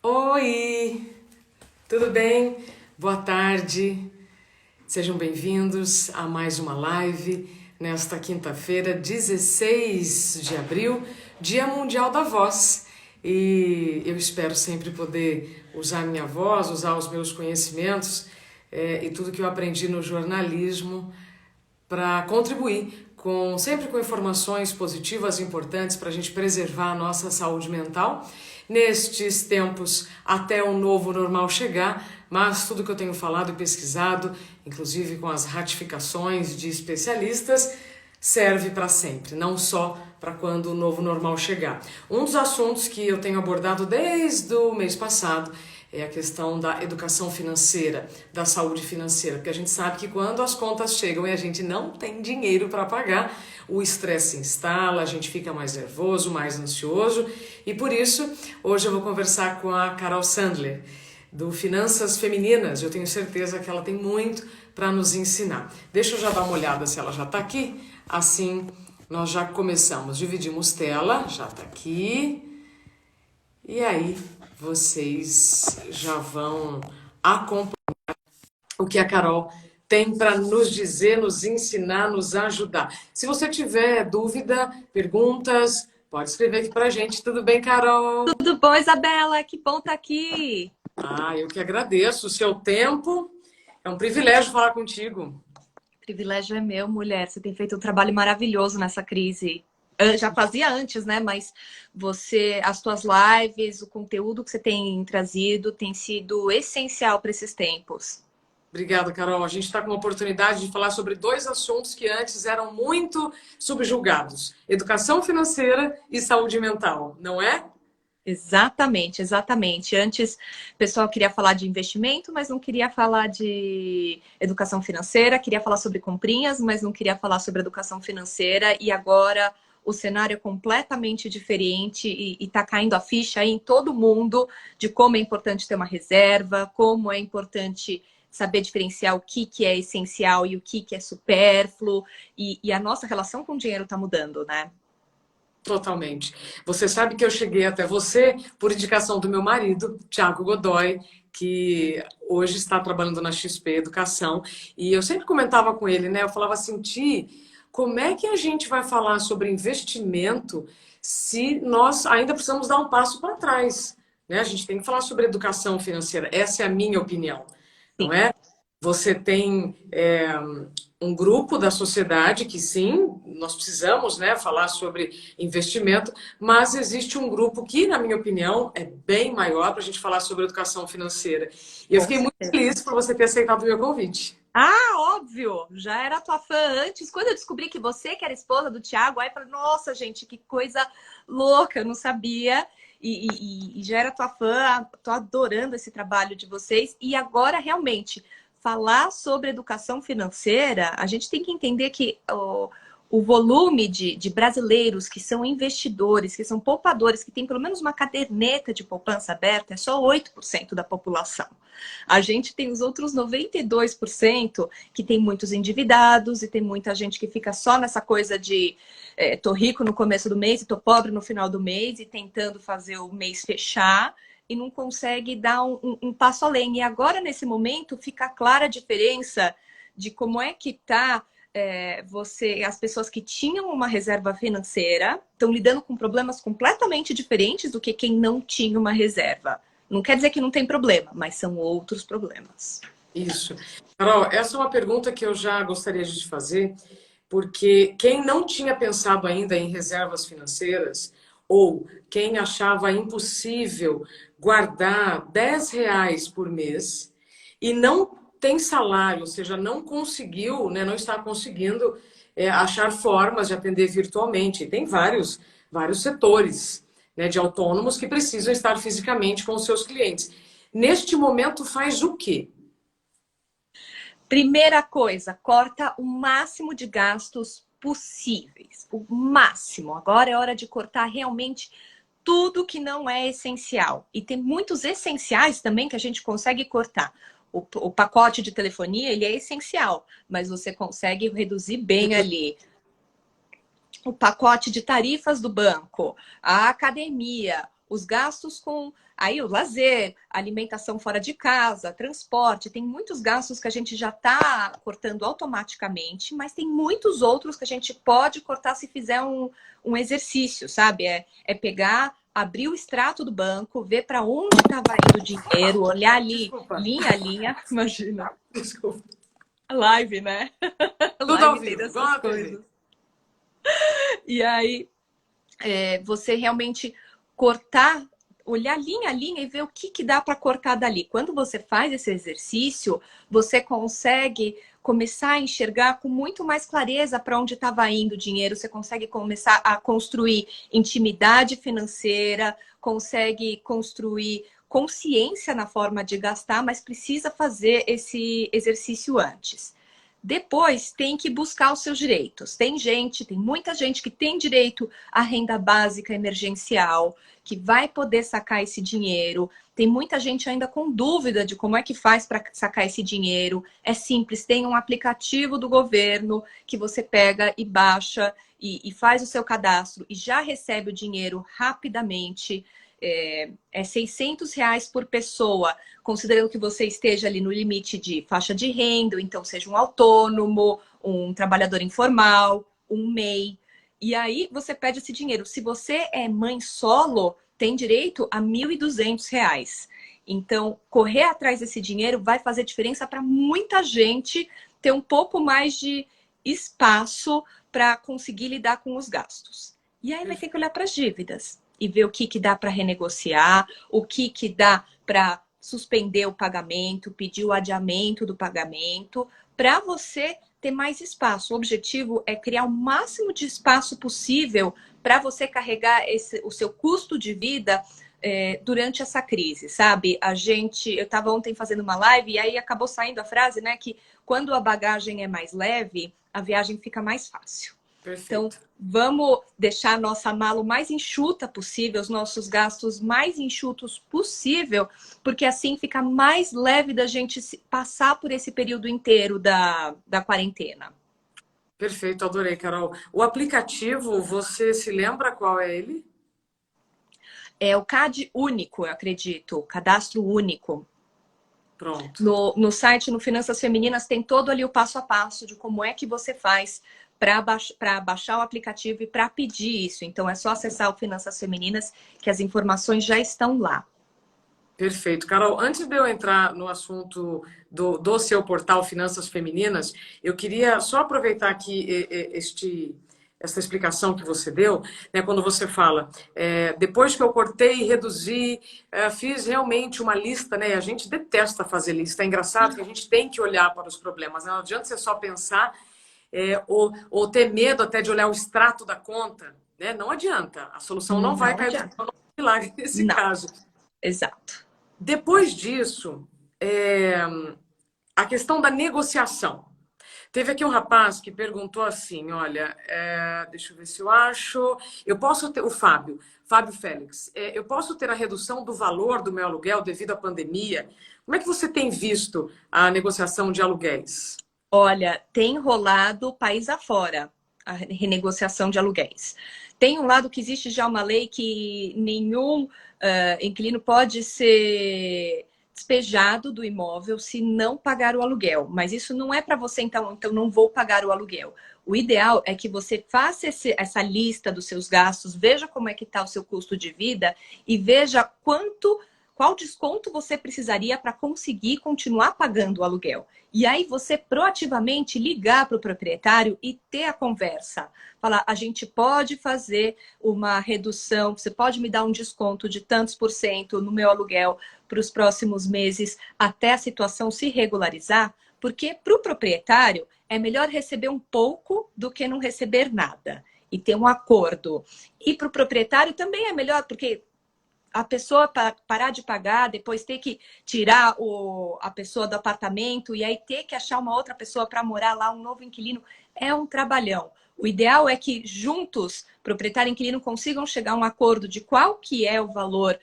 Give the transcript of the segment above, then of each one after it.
Oi, tudo bem? Boa tarde. Sejam bem-vindos a mais uma live nesta quinta-feira, 16 de abril, Dia Mundial da Voz. E eu espero sempre poder usar minha voz, usar os meus conhecimentos e tudo que eu aprendi no jornalismo para contribuir sempre com informações positivas importantes para a gente preservar a nossa saúde mental nestes tempos até o novo normal chegar, mas tudo que eu tenho falado e pesquisado, inclusive com as ratificações de especialistas, serve para sempre, não só para quando o novo normal chegar. Um dos assuntos que eu tenho abordado desde o mês passado é a questão da educação financeira, da saúde financeira, porque a gente sabe que quando as contas chegam e a gente não tem dinheiro para pagar, o estresse se instala, a gente fica mais nervoso, mais ansioso, e por isso hoje eu vou conversar com a Carol Sandler, do Finanças Femininas. Eu tenho certeza que ela tem muito para nos ensinar. Deixa eu já dar uma olhada se ela já está aqui, assim nós já começamos, dividimos tela, já está aqui, e aí vocês já vão acompanhar o que a Carol tem para nos dizer, nos ensinar, nos ajudar. Se você tiver dúvida, perguntas, pode escrever aqui para a gente. Tudo bem, Carol? Tudo bom, Isabela? Que bom estar aqui. Eu que agradeço o seu tempo. É um privilégio falar contigo. O privilégio é meu, mulher. Você tem feito um trabalho maravilhoso nessa crise. Eu já fazia antes, né? Mas as tuas lives, o conteúdo que você tem trazido tem sido essencial para esses tempos. Obrigada, Carol. A gente está com a oportunidade de falar sobre dois assuntos que antes eram muito subjugados: educação financeira e saúde mental, não é? Exatamente, exatamente. Antes, o pessoal queria falar de investimento, mas não queria falar de educação financeira, queria falar sobre comprinhas, mas não queria falar sobre educação financeira. E agora o cenário é completamente diferente e está caindo a ficha aí em todo mundo de como é importante ter uma reserva, como é importante saber diferenciar o que é essencial e o que é supérfluo. E a nossa relação com o dinheiro está mudando, né? Totalmente. Você sabe que eu cheguei até você por indicação do meu marido, Tiago Godoy, que hoje está trabalhando na XP Educação, e eu sempre comentava com ele, né? Eu falava assim, Ti, como é que a gente vai falar sobre investimento se nós ainda precisamos dar um passo para trás, né? A gente tem que falar sobre educação financeira. Essa é a minha opinião, não Sim. é? Você tem um grupo da sociedade que sim, nós precisamos, né, falar sobre investimento, mas existe um grupo que, na minha opinião, é bem maior para a gente falar sobre educação financeira. E eu Com fiquei muito certeza. feliz por você ter aceitado o meu convite. Ah, óbvio! Já era tua fã antes. Quando eu descobri que você que era esposa do Thiago, aí eu falei, nossa, gente, que coisa louca, eu não sabia. E já era tua fã, tô adorando esse trabalho de vocês. E agora, realmente, falar sobre educação financeira, a gente tem que entender que o volume de brasileiros que são investidores, que são poupadores, que têm pelo menos uma caderneta de poupança aberta, é só 8% da população. A gente tem os outros 92% que tem muitos endividados e tem muita gente que fica só nessa coisa de tô rico no começo do mês e tô pobre no final do mês e tentando fazer o mês fechar e não consegue dar um passo além. E agora, nesse momento, fica clara a diferença de como é que tá as pessoas que tinham uma reserva financeira estão lidando com problemas completamente diferentes do que quem não tinha uma reserva. Não quer dizer que não tem problema, mas são outros problemas. Isso. Carol, essa é uma pergunta que eu já gostaria de te fazer, porque quem não tinha pensado ainda em reservas financeiras, ou quem achava impossível guardar R$ 10 por mês e não tem salário, ou seja, não conseguiu, né, não está conseguindo achar formas de atender virtualmente. E tem vários setores, né, de autônomos que precisam estar fisicamente com os seus clientes. Neste momento, faz o quê? Primeira coisa, corta o máximo de gastos possíveis. O máximo. Agora é hora de cortar realmente tudo que não é essencial. E tem muitos essenciais também que a gente consegue cortar. O pacote de telefonia, ele é essencial, mas você consegue reduzir bem ali. o pacote de tarifas do banco, a academia, os gastos com aí o lazer, alimentação fora de casa, transporte, tem muitos gastos que a gente já está cortando automaticamente, mas tem muitos outros que a gente pode cortar se fizer um exercício, sabe? É pegar, abrir o extrato do banco, ver para onde estava indo o dinheiro, olhar ali, Desculpa. linha a linha, imagina. Desculpa. Live, né? Tudo ao Live tem vivo, dessas igual a TV. coisas. E aí, você realmente cortar, olhar linha a linha e ver o que dá para cortar dali. Quando você faz esse exercício, você consegue começar a enxergar com muito mais clareza para onde estava indo o dinheiro, você consegue começar a construir intimidade financeira, consegue construir consciência na forma de gastar, mas precisa fazer esse exercício antes. Depois tem que buscar os seus direitos. Tem muita gente que tem direito à renda básica emergencial, que vai poder sacar esse dinheiro. Tem muita gente ainda com dúvida de como é que faz para sacar esse dinheiro. É simples, tem um aplicativo do governo que você pega e baixa e faz o seu cadastro e já recebe o dinheiro rapidamente. É R$ 600 por pessoa, considerando que você esteja ali no limite de faixa de renda, então seja um autônomo, um trabalhador informal, um MEI. E aí você pede esse dinheiro. Se você é mãe solo, tem direito a R$ 1.200. Então, correr atrás desse dinheiro vai fazer diferença para muita gente ter um pouco mais de espaço para conseguir lidar com os gastos. E aí vai ter que olhar para as dívidas e ver o que dá para renegociar, o que dá para suspender o pagamento, pedir o adiamento do pagamento, para você ter mais espaço. O objetivo é criar o máximo de espaço possível para você carregar o seu custo de vida durante essa crise, sabe? Eu estava ontem fazendo uma live e aí acabou saindo a frase, né, que quando a bagagem é mais leve, a viagem fica mais fácil. Perfeito. Então, vamos deixar a nossa mala o mais enxuta possível, os nossos gastos mais enxutos possível, porque assim fica mais leve da gente passar por esse período inteiro da quarentena. Perfeito, adorei, Carol. O aplicativo, você se lembra qual é ele? É o CAD único, eu acredito, cadastro único. Pronto. No site, no Finanças Femininas, tem todo ali o passo a passo de como é que você faz para baixar o aplicativo e para pedir isso. Então, é só acessar o Finanças Femininas que as informações já estão lá. Perfeito. Carol, antes de eu entrar no assunto do seu portal Finanças Femininas, eu queria só aproveitar aqui essa explicação que você deu, né, quando você fala, depois que eu cortei e reduzi, fiz realmente uma lista, né? A gente detesta fazer lista. É engraçado que a gente tem que olhar para os problemas, né? Não adianta você só pensar ou ter medo até de olhar o extrato da conta, né? Não adianta. A solução não vai cair do céu, não vai milagre nesse caso. Exato. Depois disso, a questão da negociação. Teve aqui um rapaz que perguntou assim, olha, deixa eu ver se eu acho, eu posso ter, o Fábio Félix, eu posso ter a redução do valor do meu aluguel devido à pandemia? Como é que você tem visto a negociação de aluguéis? Olha, tem rolado país afora a renegociação de aluguéis. Tem um lado que existe já uma lei que nenhum inquilino pode ser despejado do imóvel se não pagar o aluguel. Mas isso não é para você, então não vou pagar o aluguel. O ideal é que você faça essa lista dos seus gastos, veja como é que está o seu custo de vida e veja qual desconto você precisaria para conseguir continuar pagando o aluguel. E aí você proativamente ligar para o proprietário e ter a conversa. Falar, a gente pode fazer uma redução, você pode me dar um desconto de tantos % no meu aluguel para os próximos meses até a situação se regularizar, porque para o proprietário é melhor receber um pouco do que não receber nada. E ter um acordo. E para o proprietário também é melhor, porque a pessoa parar de pagar, depois ter que tirar a pessoa do apartamento e aí ter que achar uma outra pessoa para morar lá, um novo inquilino, é um trabalhão. O ideal é que juntos, proprietário e inquilino, consigam chegar a um acordo de qual que é o valor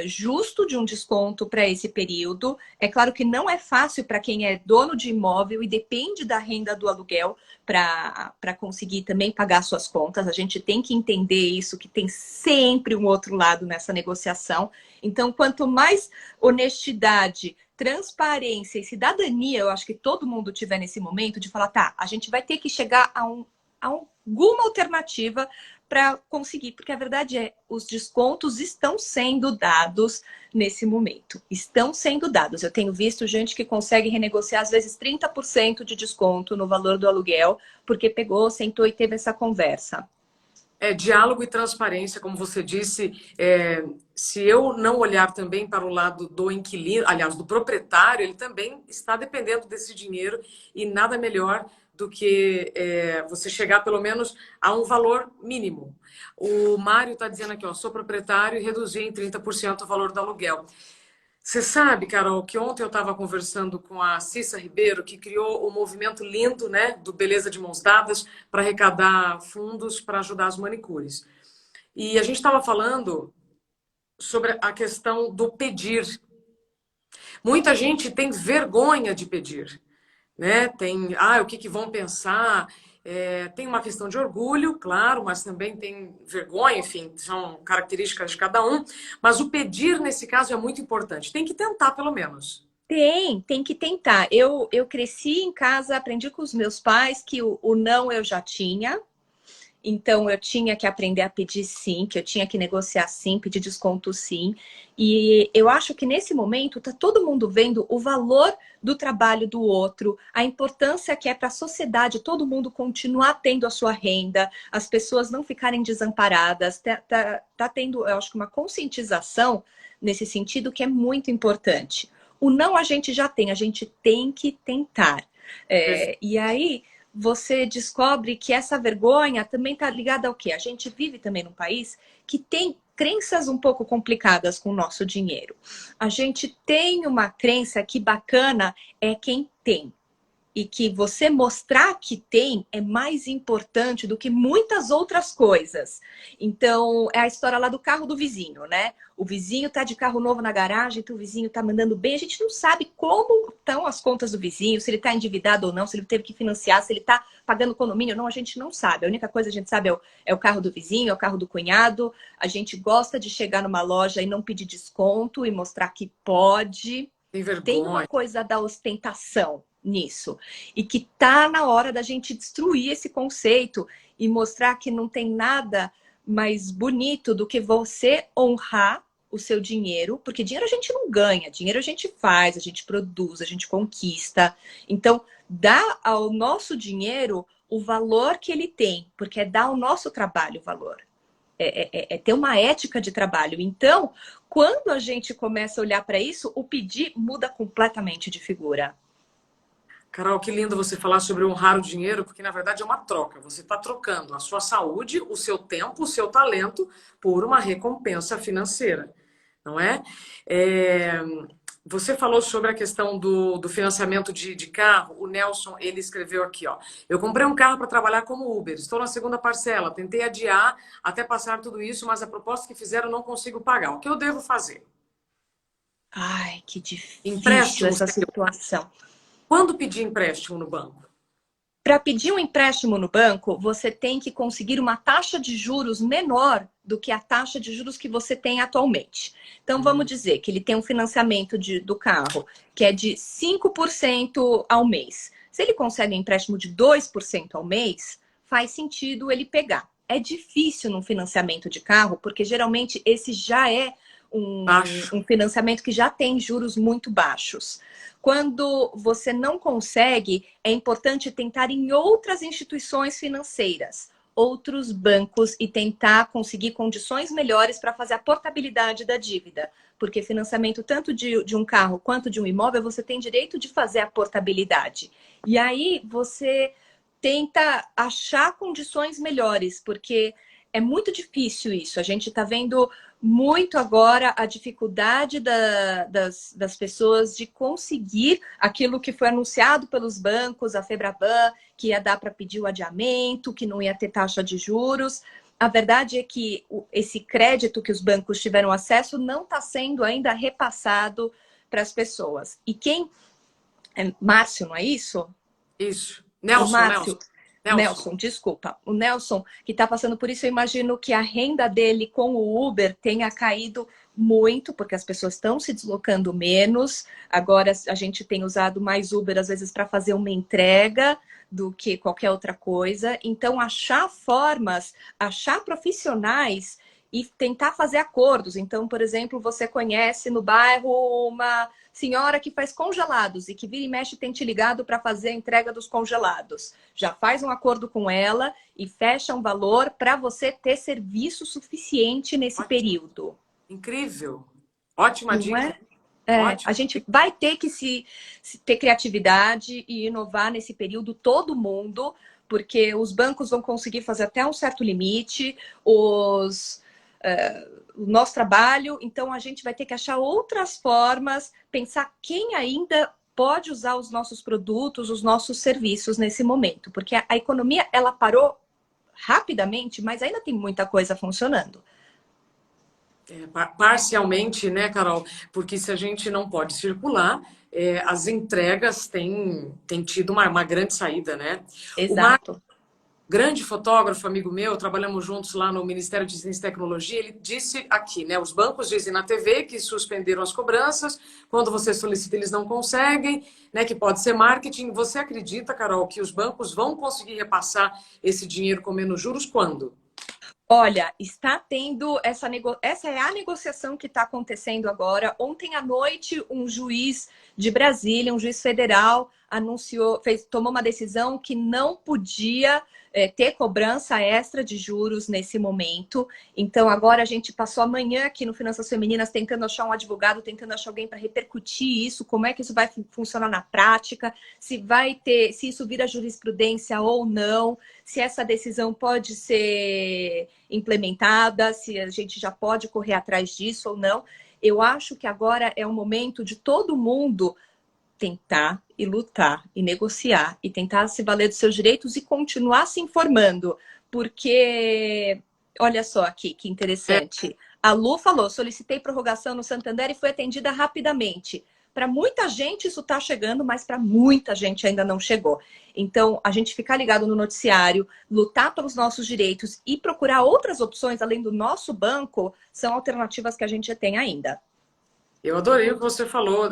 justo de um desconto para esse período. É claro que não é fácil para quem é dono de imóvel e depende da renda do aluguel para conseguir também pagar suas contas. A gente tem que entender isso, que tem sempre um outro lado nessa negociação. Então, quanto mais honestidade, transparência e cidadania, eu acho que todo mundo tiver nesse momento de falar, tá, a gente vai ter que chegar a alguma alternativa para conseguir, porque a verdade é, os descontos estão sendo dados nesse momento. Estão sendo dados. Eu tenho visto gente que consegue renegociar, às vezes, 30% de desconto no valor do aluguel, porque pegou, sentou e teve essa conversa. Diálogo e transparência, como você disse, se eu não olhar também para o lado do inquilino, aliás, do proprietário, ele também está dependendo desse dinheiro e nada melhor do que você chegar pelo menos a um valor mínimo. O Mário está dizendo aqui, ó, sou proprietário e reduzi em 30% o valor do aluguel. Você sabe, Carol, que ontem eu estava conversando com a Cissa Ribeiro, que criou o movimento lindo, né, do Beleza de Mãos Dadas, para arrecadar fundos para ajudar as manicures. E a gente estava falando sobre a questão do pedir. Muita gente tem vergonha de pedir, né? Tem, o que vão pensar? Tem uma questão de orgulho, claro, mas também tem vergonha, enfim, são características de cada um. Mas o pedir, nesse caso, é muito importante. Tem que tentar, pelo menos. Tem que tentar. Eu cresci em casa, aprendi com os meus pais que o não eu já tinha. Então, eu tinha que aprender a pedir sim, que eu tinha que negociar sim, pedir desconto sim. E eu acho que nesse momento está todo mundo vendo o valor do trabalho do outro, a importância que é para a sociedade, todo mundo continuar tendo a sua renda, as pessoas não ficarem desamparadas. Tá tendo, eu acho que uma conscientização nesse sentido que é muito importante. O não a gente já tem, a gente tem que tentar. E aí você descobre que essa vergonha também está ligada ao quê? A gente vive também num país que tem crenças um pouco complicadas com o nosso dinheiro. A gente tem uma crença que bacana é quem tem. E que você mostrar que tem é mais importante do que muitas outras coisas. Então, é a história lá do carro do vizinho, né? O vizinho tá de carro novo na garagem, então o vizinho tá mandando bem. A gente não sabe como estão as contas do vizinho, se ele tá endividado ou não, se ele teve que financiar, se ele tá pagando condomínio ou não, a gente não sabe. A única coisa que a gente sabe é o carro do vizinho, é o carro do cunhado. A gente gosta de chegar numa loja e não pedir desconto e mostrar que pode. Tem Tem uma vergonha. coisa da ostentação nisso. E que tá na hora da gente destruir esse conceito e mostrar que não tem nada mais bonito do que você honrar o seu dinheiro, porque dinheiro a gente não ganha, dinheiro a gente faz, a gente produz, a gente conquista. Então, dá ao nosso dinheiro o valor que ele tem, porque é dar ao nosso trabalho o valor. É ter uma ética de trabalho. Então, quando a gente começa a olhar para isso, o pedir muda completamente de figura. Carol, que lindo você falar sobre honrar o dinheiro, porque na verdade é uma troca. Você está trocando a sua saúde, o seu tempo, o seu talento por uma recompensa financeira, não é? Você falou sobre a questão do financiamento de carro. O Nelson, ele escreveu aqui, ó. Eu comprei um carro para trabalhar como Uber. Estou na segunda parcela. Tentei adiar até passar tudo isso, mas a proposta que fizeram eu não consigo pagar. O que eu devo fazer? Ai, que difícil Empréstimo essa seria. situação. Quando pedir empréstimo no banco? Para pedir um empréstimo no banco, você tem que conseguir uma taxa de juros menor do que a taxa de juros que você tem atualmente. Então, vamos dizer que ele tem um financiamento do carro que é de 5% ao mês. Se ele consegue um empréstimo de 2% ao mês, faz sentido ele pegar. É difícil num financiamento de carro, porque geralmente esse já é Baixo. um financiamento que já tem juros muito baixos. Quando você não consegue, é importante tentar em outras instituições financeiras, outros bancos e tentar conseguir condições melhores para fazer a portabilidade da dívida. Porque financiamento tanto de um carro quanto de um imóvel, você tem direito de fazer a portabilidade. E aí você tenta achar condições melhores, porque é muito difícil isso. A gente está vendo muito agora a dificuldade das pessoas de conseguir aquilo que foi anunciado pelos bancos, a Febraban, que ia dar para pedir o adiamento, que não ia ter taxa de juros. A verdade é que esse crédito que os bancos tiveram acesso não está sendo ainda repassado para as pessoas. E quem... Márcio, não é isso? Isso. O Nelson, Nelson. Márcio, Nelson. Nelson, desculpa. O Nelson, que está passando por isso, eu imagino que a renda dele com o Uber tenha caído muito, porque as pessoas estão se deslocando menos. Agora a gente tem usado mais Uber, às vezes, para fazer uma entrega do que qualquer outra coisa. Então, achar formas, achar profissionais e tentar fazer acordos. Então, por exemplo, você conhece no bairro uma senhora que faz congelados e que vira e mexe tem te ligado para fazer a entrega dos congelados. Já faz um acordo com ela e fecha um valor para você ter serviço suficiente nesse Ótimo. período. Incrível. Ótima Não dica. é? É, Ótimo. a gente vai ter que se ter criatividade e inovar nesse período, todo mundo, porque os bancos vão conseguir fazer até um certo limite, o nosso trabalho, então a gente vai ter que achar outras formas, pensar quem ainda pode usar os nossos produtos, os nossos serviços nesse momento, porque a economia ela parou rapidamente, mas ainda tem muita coisa funcionando. Parcialmente, né, Carol? Porque se a gente não pode circular, as entregas têm tido uma grande saída, né? O Exato. grande fotógrafo, amigo meu, trabalhamos juntos lá no Ministério de Ciência e Tecnologia, ele disse aqui, né? Os bancos dizem na TV que suspenderam as cobranças, quando você solicita eles não conseguem, né? Que pode ser marketing. Você acredita, Carol, que os bancos vão conseguir repassar esse dinheiro com menos juros quando? Olha, está tendo essa é a negociação que está acontecendo agora. Ontem à noite, um juiz de Brasília, um juiz federal, tomou uma decisão que não podia ter cobrança extra de juros nesse momento. Então, agora a gente passou a manhã aqui no Finanças Femininas tentando achar um advogado, tentando achar alguém para repercutir isso, como é que isso vai funcionar na prática, se isso vira jurisprudência ou não, se essa decisão pode ser implementada, se a gente já pode correr atrás disso ou não. Eu acho que agora é o momento de todo mundo tentar e lutar e negociar e tentar se valer dos seus direitos e continuar se informando, porque olha só aqui que interessante. A Lu falou: solicitei prorrogação no Santander e foi atendida rapidamente. Para muita gente isso está chegando, mas para muita gente ainda não chegou. Então, a gente ficar ligado no noticiário, lutar pelos nossos direitos e procurar outras opções além do nosso banco são alternativas que a gente tem ainda. Eu adorei o que você falou.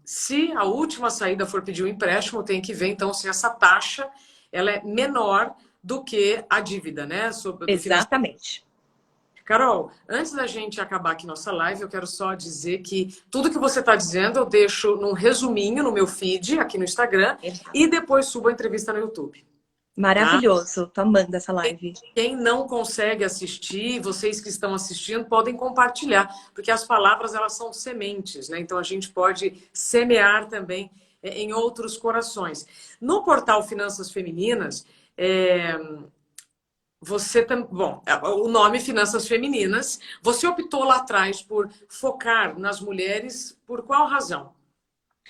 Se a última saída for pedir um empréstimo, tem que ver, então, se essa taxa ela é menor do que a dívida, né? Do financiamento. Exatamente. Carol, antes da gente acabar aqui nossa live, eu quero só dizer que tudo que você está dizendo eu deixo num resuminho no meu feed aqui no Instagram e depois subo a entrevista no YouTube. Maravilhoso. Tô amando essa live. Quem não consegue assistir, vocês que estão assistindo, podem compartilhar, porque as palavras elas são sementes, né? Então a gente pode semear também em outros corações. No portal Finanças Femininas, bom, o nome Finanças Femininas, você optou lá atrás por focar nas mulheres, por qual razão?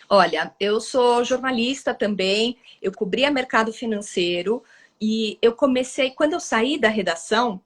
Olha, eu sou jornalista também, eu cobria mercado financeiro e eu comecei, quando eu saí da redação,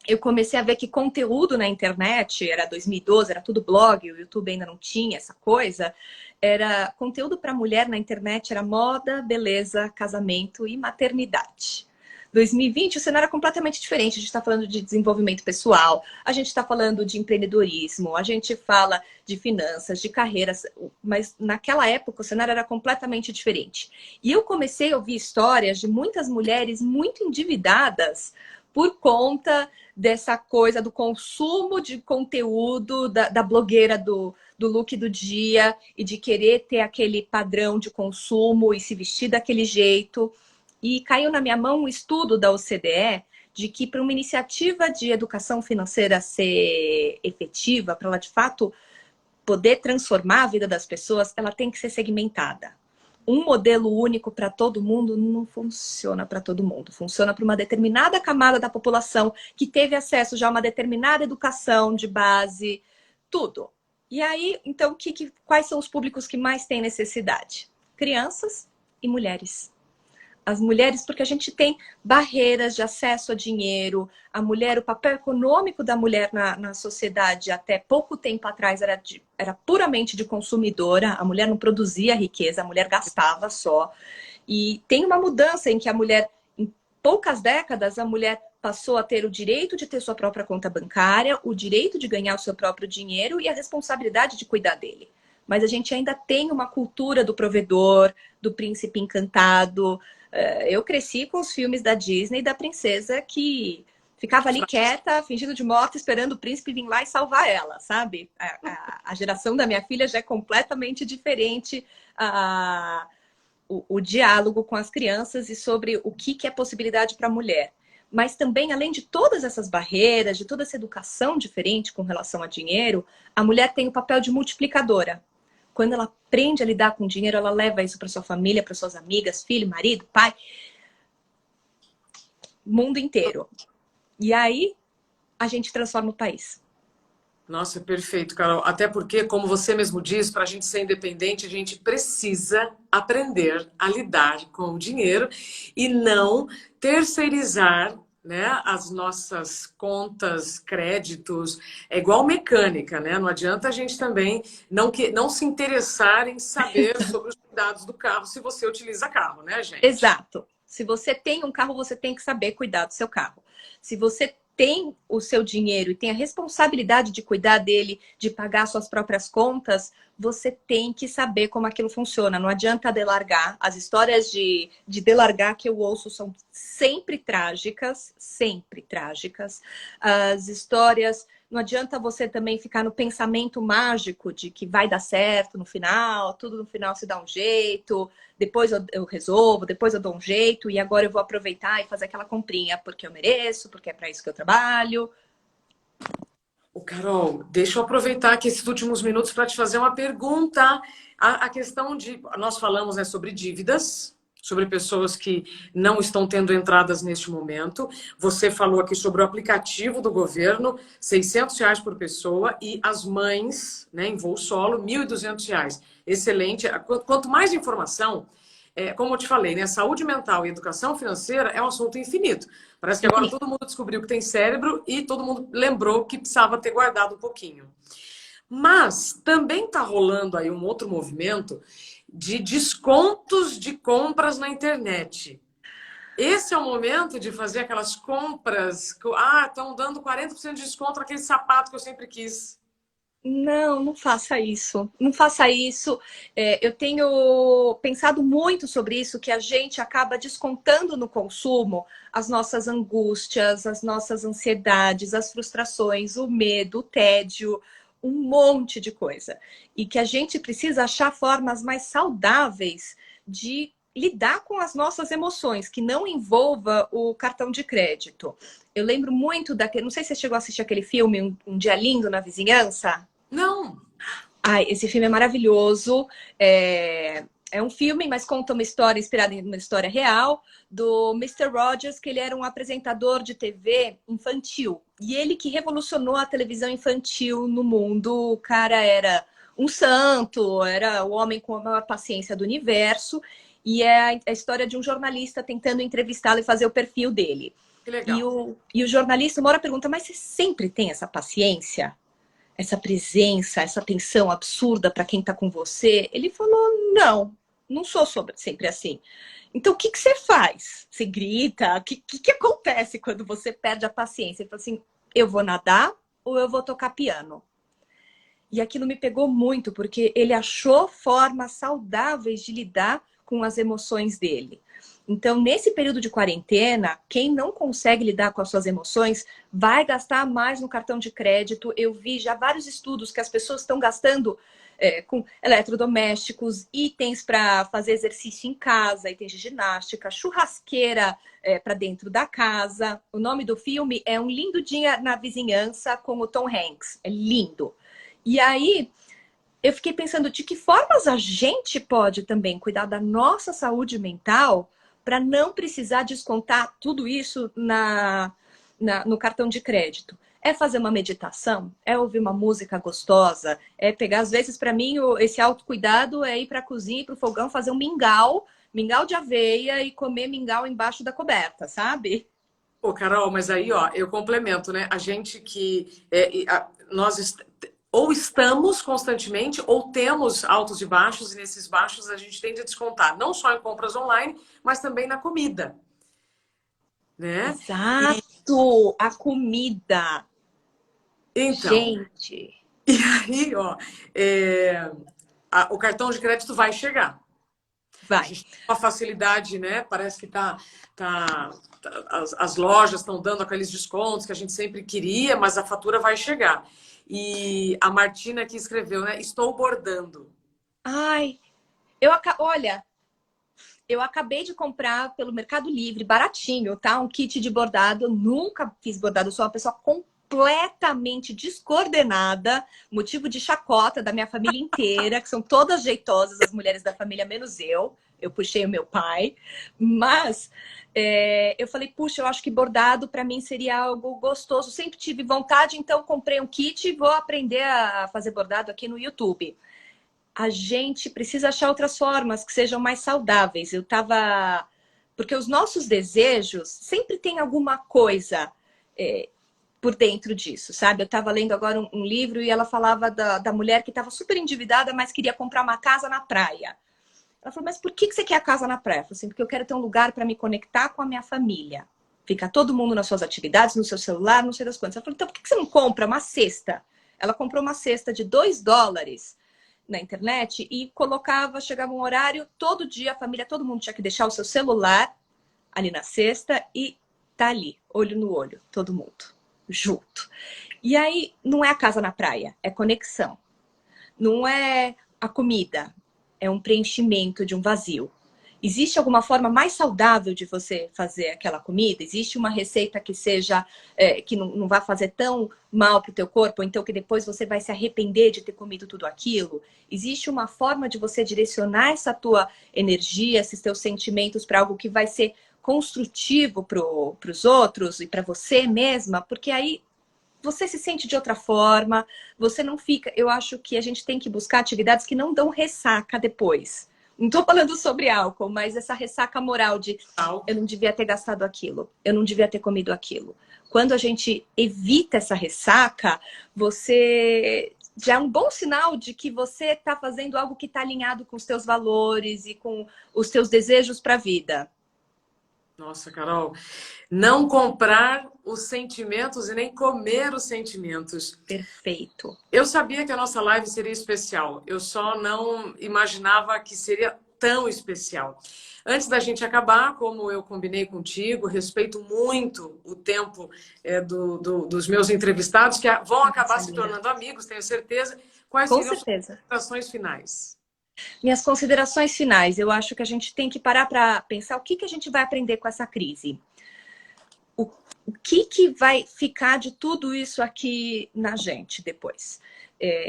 eu comecei a ver que conteúdo na internet, era 2012, era tudo blog, o YouTube ainda não tinha essa coisa, era conteúdo para mulher na internet, era moda, beleza, casamento e maternidade. 2020, o cenário é completamente diferente. A gente está falando de desenvolvimento pessoal, a gente está falando de empreendedorismo, a gente fala de finanças, de carreiras, mas naquela época o cenário era completamente diferente. E eu comecei a ouvir histórias de muitas mulheres muito endividadas por conta dessa coisa do consumo de conteúdo da blogueira do look do dia e de querer ter aquele padrão de consumo e se vestir daquele jeito. E caiu na minha mão um estudo da OCDE de que para uma iniciativa de educação financeira ser efetiva, para ela de fato poder transformar a vida das pessoas, ela tem que ser segmentada. Um modelo único para todo mundo não funciona para todo mundo. Funciona para uma determinada camada da população que teve acesso já a uma determinada educação de base, tudo. E aí, então, quais são os públicos que mais têm necessidade? Crianças e mulheres. as mulheres, porque a gente tem barreiras de acesso a dinheiro. A mulher, o papel econômico da mulher na sociedade até pouco tempo atrás era puramente de consumidora. A mulher não produzia riqueza, a mulher gastava só. E tem uma mudança em que a mulher, em poucas décadas, a mulher passou a ter o direito de ter sua própria conta bancária, o direito de ganhar o seu próprio dinheiro e a responsabilidade de cuidar dele. Mas a gente ainda tem uma cultura do provedor, do príncipe encantado. Eu cresci com os filmes da Disney da princesa que ficava ali quieta, fingindo de morta, esperando o príncipe vir lá e salvar ela, sabe? A geração da minha filha já é completamente diferente. O diálogo com as crianças e sobre o que é possibilidade para a mulher. Mas também, além de todas essas barreiras, de toda essa educação diferente com relação a dinheiro, a mulher tem o papel de multiplicadora. Quando ela aprende a lidar com dinheiro, ela leva isso para sua família, para suas amigas, filho, marido, pai, mundo inteiro. E aí, a gente transforma o país. Nossa, perfeito, Carol. Até porque, como você mesmo diz, para a gente ser independente, a gente precisa aprender a lidar com o dinheiro e não terceirizar, né, as nossas contas, créditos. É igual mecânica, né? Não adianta a gente também não se interessar em saber sobre os cuidados do carro se você utiliza carro, né, gente? Exato. Se você tem um carro, você tem que saber cuidar do seu carro. Se você tem o seu dinheiro e tem a responsabilidade de cuidar dele, de pagar suas próprias contas, você tem que saber como aquilo funciona. Não adianta delargar. As histórias de delargar que eu ouço são sempre trágicas, sempre trágicas. As histórias... Não adianta você também ficar no pensamento mágico de que vai dar certo no final, tudo no final se dá um jeito, depois eu resolvo, depois eu dou um jeito e agora eu vou aproveitar e fazer aquela comprinha porque eu mereço, porque é para isso que eu trabalho. Ô, Carol, deixa eu aproveitar aqui esses últimos minutos para te fazer uma pergunta. A questão de... Nós falamos, né, sobre dívidas, sobre pessoas que não estão tendo entradas neste momento. Você falou aqui sobre o aplicativo do governo, R$ 600 por pessoa, e as mães, né, em voo solo, R$ 1.200. Excelente. Quanto mais informação, como eu te falei, né, saúde mental e educação financeira é um assunto infinito. Parece que agora todo mundo descobriu que tem cérebro e todo mundo lembrou que precisava ter guardado um pouquinho. Mas também está rolando aí um outro movimento de descontos de compras na internet. Esse é o momento de fazer aquelas compras. Estão dando 40% de desconto naquele sapato que eu sempre quis. Não, não faça isso. Não faça isso. Eu tenho pensado muito sobre isso, que a gente acaba descontando no consumo as nossas angústias, as nossas ansiedades, as frustrações, o medo, o tédio, um monte de coisa. E que a gente precisa achar formas mais saudáveis de lidar com as nossas emoções, que não envolva o cartão de crédito. Eu lembro muito daquele... Não sei se você chegou a assistir aquele filme, Um Dia Lindo na Vizinhança. Não. Ai, esse filme é maravilhoso. É um filme, mas conta uma história inspirada em uma história real do Mister Rogers, que ele era um apresentador de TV infantil. E ele que revolucionou a televisão infantil no mundo. O cara era um santo, era o homem com a maior paciência do universo. E é a história de um jornalista tentando entrevistá-lo e fazer o perfil dele. Que legal. E o jornalista uma hora pergunta, mas você sempre tem essa paciência? Essa presença, essa atenção absurda para quem está com você? Ele falou, não sou sempre assim. Então, o que você faz? Você grita? O que acontece quando você perde a paciência? Ele falou assim, eu vou nadar ou eu vou tocar piano? E aquilo me pegou muito, porque ele achou formas saudáveis de lidar com as emoções dele. Então, nesse período de quarentena, quem não consegue lidar com as suas emoções vai gastar mais no cartão de crédito. Eu vi já vários estudos que as pessoas estão gastando com eletrodomésticos, itens para fazer exercício em casa, itens de ginástica, churrasqueira para dentro da casa. O nome do filme é Um Lindo Dia na Vizinhança, com o Tom Hanks. É lindo. E aí... eu fiquei pensando de que formas a gente pode também cuidar da nossa saúde mental para não precisar descontar tudo isso no cartão de crédito. É fazer uma meditação, é ouvir uma música gostosa, é pegar, às vezes, para mim, esse autocuidado é ir para a cozinha, ir para o fogão, fazer um mingau mingau de aveia e comer mingau embaixo da coberta, sabe? Pô, Carol, mas aí, ó, eu complemento, né? A gente que nós ou estamos constantemente ou temos altos e baixos, e nesses baixos a gente tende a descontar, não só em compras online, mas também na comida, né? Exato! A comida. Então, Gente, e aí, ó, o cartão de crédito vai chegar. A vai. gente tem uma facilidade, né? Parece que as lojas estão dando aqueles descontos que a gente sempre queria, mas a fatura vai chegar. E a Martina que escreveu, né? Estou bordando. Ai, olha, eu acabei de comprar pelo Mercado Livre, baratinho, tá? Um kit de bordado. Eu nunca fiz bordado, eu sou uma pessoa completamente descoordenada, motivo de chacota da minha família inteira, que são todas jeitosas, as mulheres da família, menos eu. Eu puxei o meu pai. Mas eu falei, puxa, eu acho que bordado para mim seria algo gostoso. Sempre tive vontade, então comprei um kit e vou aprender a fazer bordado aqui no YouTube. A gente precisa achar outras formas que sejam mais saudáveis. Porque os nossos desejos sempre tem alguma coisa por dentro disso, sabe? Eu estava lendo agora um livro e ela falava da mulher que estava super endividada, mas queria comprar uma casa na praia. Ela falou, mas por que você quer a casa na praia? Eu falei assim, porque eu quero ter um lugar para me conectar com a minha família. Fica todo mundo nas suas atividades, no seu celular, não sei das quantas. Ela falou, então por que você não compra uma cesta? Ela comprou uma cesta de $2 na internet e colocava, chegava um horário, todo dia a família, todo mundo tinha que deixar o seu celular ali na cesta e tá ali, olho no olho, todo mundo, junto. E aí, não é a casa na praia, é conexão. Não é a comida, é um preenchimento de um vazio. Existe alguma forma mais saudável de você fazer aquela comida? Existe uma receita que seja que não vai fazer tão mal para o teu corpo, ou então que depois você vai se arrepender de ter comido tudo aquilo? Existe uma forma de você direcionar essa tua energia, esses teus sentimentos para algo que vai ser construtivo para os outros e para você mesma? Porque aí você se sente de outra forma, você não fica... Eu acho que a gente tem que buscar atividades que não dão ressaca depois. Não tô falando sobre álcool, mas essa ressaca moral de eu não devia ter gastado aquilo, eu não devia ter comido aquilo. Quando a gente evita essa ressaca, você já é um bom sinal de que você está fazendo algo que está alinhado com os teus valores e com os teus desejos para a vida. Nossa, Carol, não comprar os sentimentos e nem comer os sentimentos. Perfeito. Eu sabia que a nossa live seria especial, eu só não imaginava que seria tão especial. Antes da gente acabar, como eu combinei contigo, respeito muito o tempo dos meus entrevistados, que vão acabar se tornando amigos, tenho certeza. Quais Com seriam as suas certeza. considerações finais? Minhas considerações finais. Eu acho que a gente tem que parar para pensar o que a gente vai aprender com essa crise. O que vai ficar de tudo isso aqui na gente depois?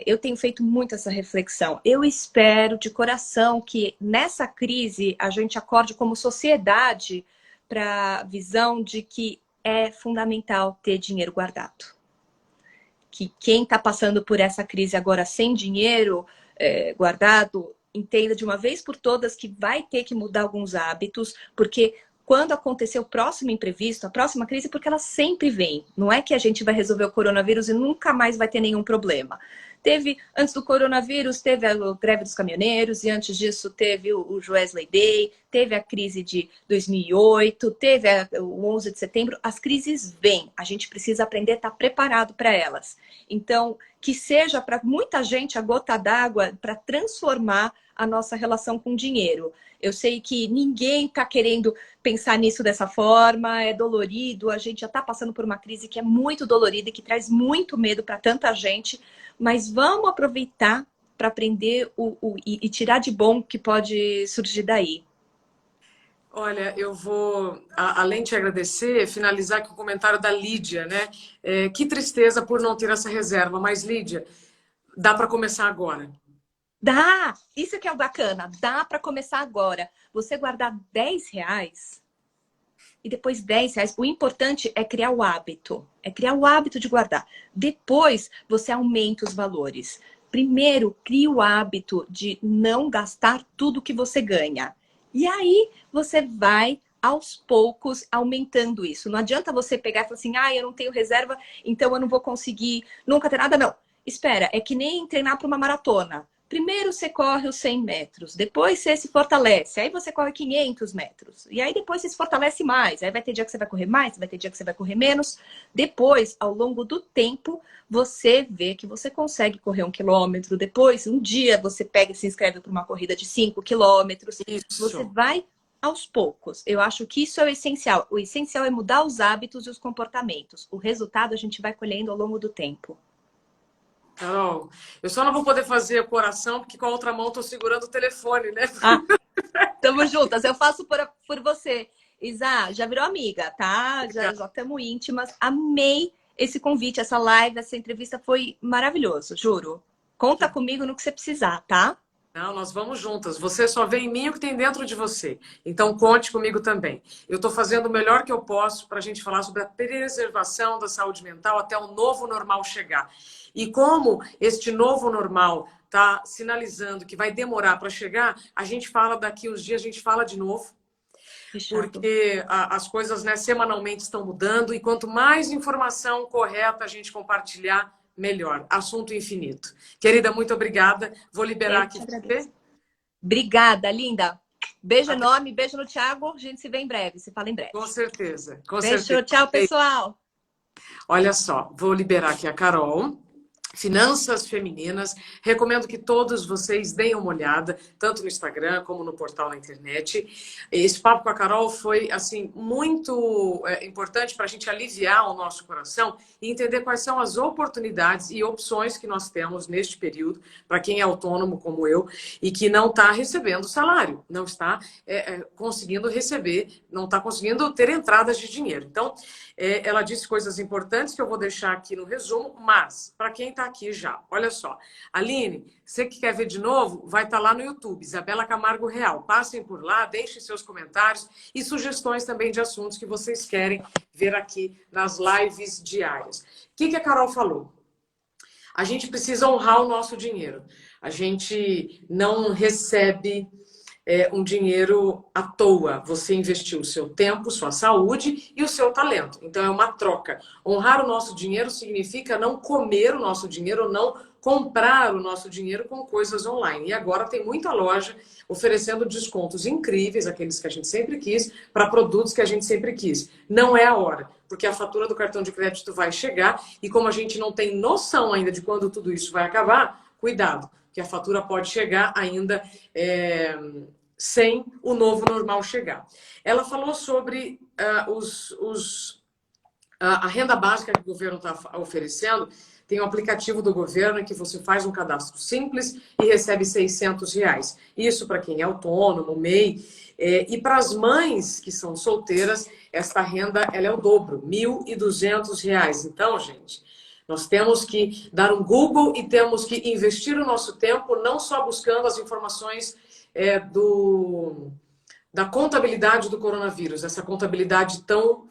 Eu tenho feito muito essa reflexão. Eu espero de coração que nessa crise a gente acorde como sociedade para a visão de que é fundamental ter dinheiro guardado. Que quem está passando por essa crise agora sem dinheiro guardado, entenda de uma vez por todas que vai ter que mudar alguns hábitos, porque quando acontecer o próximo imprevisto, a próxima crise, porque ela sempre vem. Não é que a gente vai resolver o coronavírus e nunca mais vai ter nenhum problema. Antes do coronavírus, teve a greve dos caminhoneiros, e antes disso teve o Wesley Day, teve a crise de 2008, teve o 11 de setembro. As crises vêm, a gente precisa aprender a estar preparado para elas. Então, que seja para muita gente a gota d'água para transformar a nossa relação com o dinheiro. Eu sei que ninguém está querendo pensar nisso dessa forma, é dolorido, a gente já está passando por uma crise que é muito dolorida e que traz muito medo para tanta gente, mas vamos aproveitar para aprender e tirar de bom que pode surgir daí. Olha, eu vou, além de te agradecer, finalizar com o comentário da Lídia, né? Que tristeza por não ter essa reserva, mas Lídia, dá para começar agora. Dá! Isso que é o bacana, dá para começar agora. Você guardar R$10 e depois R$10, o importante é criar o hábito. É criar o hábito de guardar. Depois você aumenta os valores. Primeiro, crie o hábito de não gastar tudo que você ganha. E aí você vai aos poucos aumentando isso. Não adianta você pegar e falar assim, ah, eu não tenho reserva, então eu não vou conseguir nunca ter nada. Não. Espera, é que nem treinar para uma maratona. Primeiro você corre os 100 metros, depois você se fortalece, aí você corre 500 metros, e aí depois você se fortalece mais, aí vai ter dia que você vai correr mais, vai ter dia que você vai correr menos. Depois, ao longo do tempo, você vê que você consegue correr 1 quilômetro, depois um dia você pega e se inscreve para uma corrida de 5 quilômetros, você Isso. vai aos poucos. Eu acho que isso é o essencial. O essencial é mudar os hábitos e os comportamentos. O resultado a gente vai colhendo ao longo do tempo. Carol, eu só não vou poder fazer o coração, porque com a outra mão estou segurando o telefone, né? Ah, tamo juntas. Eu faço por você. Isa, já virou amiga, tá? Já estamos íntimas. Amei esse convite, essa live, essa entrevista foi maravilhoso, juro. Conta comigo no que você precisar, tá? Não, nós vamos juntas. Você só vê em mim o que tem dentro de você. Então, conte comigo também. Eu estou fazendo o melhor que eu posso para a gente falar sobre a preservação da saúde mental até o novo normal chegar. E como este novo normal está sinalizando que vai demorar para chegar, a gente fala daqui uns dias, a gente fala de novo. Fechado. Porque as coisas, né, semanalmente estão mudando e quanto mais informação correta a gente compartilhar, melhor. Assunto infinito. Querida, muito obrigada. Vou liberar Eu aqui te você. agradeço. Obrigada, linda. Beijo Até- enorme, beijo no Thiago. A gente se vê em breve, se fala em breve. Com certeza, com certeza. Beijo, tchau, pessoal. Olha só, vou liberar aqui a Carol. Finanças femininas. Recomendo que todos vocês deem uma olhada, tanto no Instagram como no portal na internet. Esse papo com a Carol foi assim muito importante para a gente aliviar o nosso coração e entender quais são as oportunidades e opções que nós temos neste período para quem é autônomo como eu e que não está recebendo salário, não está conseguindo receber, não está conseguindo ter entradas de dinheiro. Então, ela disse coisas importantes que eu vou deixar aqui no resumo, mas para quem está aqui já, olha só. Aline, você que quer ver de novo, vai estar lá no YouTube, Isabela Camargo Real. Passem por lá, deixem seus comentários e sugestões também de assuntos que vocês querem ver aqui nas lives diárias. O que a Carol falou? A gente precisa honrar o nosso dinheiro. A gente não recebe um dinheiro à toa. Você investiu o seu tempo, sua saúde e o seu talento. Então é uma troca. Honrar o nosso dinheiro significa não comer o nosso dinheiro, não comprar o nosso dinheiro com coisas online. E agora tem muita loja oferecendo descontos incríveis, aqueles que a gente sempre quis, para produtos que a gente sempre quis. Não é a hora, porque a fatura do cartão de crédito vai chegar e como a gente não tem noção ainda de quando tudo isso vai acabar, cuidado, que a fatura pode chegar ainda sem o novo normal chegar. Ela falou sobre a renda básica que o governo está oferecendo. Tem um aplicativo do governo que você faz um cadastro simples e recebe R$ 600. Isso para quem é autônomo, MEI. E para as mães que são solteiras, esta renda ela é o dobro, R$ 1.200. Então, gente, nós temos que dar um Google e temos que investir o nosso tempo não só buscando as informações da contabilidade do coronavírus, essa contabilidade tão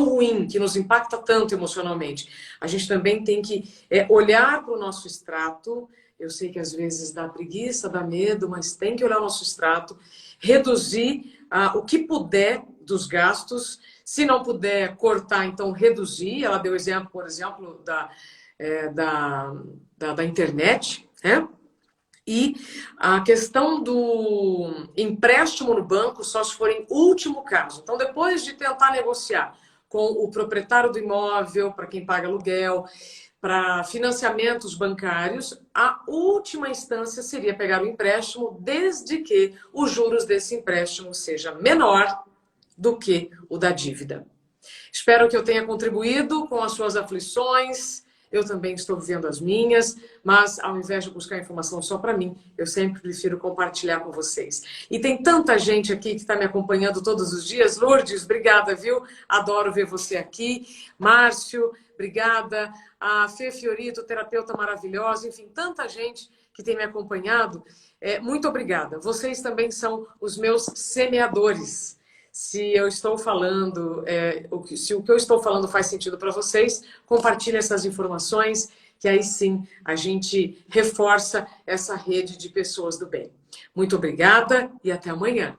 ruim, que nos impacta tanto emocionalmente. A gente também tem que olhar para o nosso extrato. Eu sei que às vezes dá preguiça, dá medo, mas tem que olhar o nosso extrato, reduzir o que puder dos gastos. Se não puder cortar, então reduzir. Ela deu exemplo, por exemplo, da internet, né? E a questão do empréstimo no banco só se for em último caso. Então, depois de tentar negociar com o proprietário do imóvel, para quem paga aluguel, para financiamentos bancários, a última instância seria pegar o empréstimo, desde que os juros desse empréstimo seja menor do que o da dívida. Espero que eu tenha contribuído com as suas aflições. Eu também estou vivendo as minhas, mas ao invés de buscar informação só para mim, eu sempre prefiro compartilhar com vocês. E tem tanta gente aqui que está me acompanhando todos os dias. Lourdes, obrigada, viu? Adoro ver você aqui. Márcio, obrigada. A Fê Fiorito, terapeuta maravilhosa. Enfim, tanta gente que tem me acompanhado. Muito obrigada. Vocês também são os meus semeadores. Se eu estou falando, se o que eu estou falando faz sentido para vocês, compartilhe essas informações, que aí sim a gente reforça essa rede de pessoas do bem. Muito obrigada e até amanhã.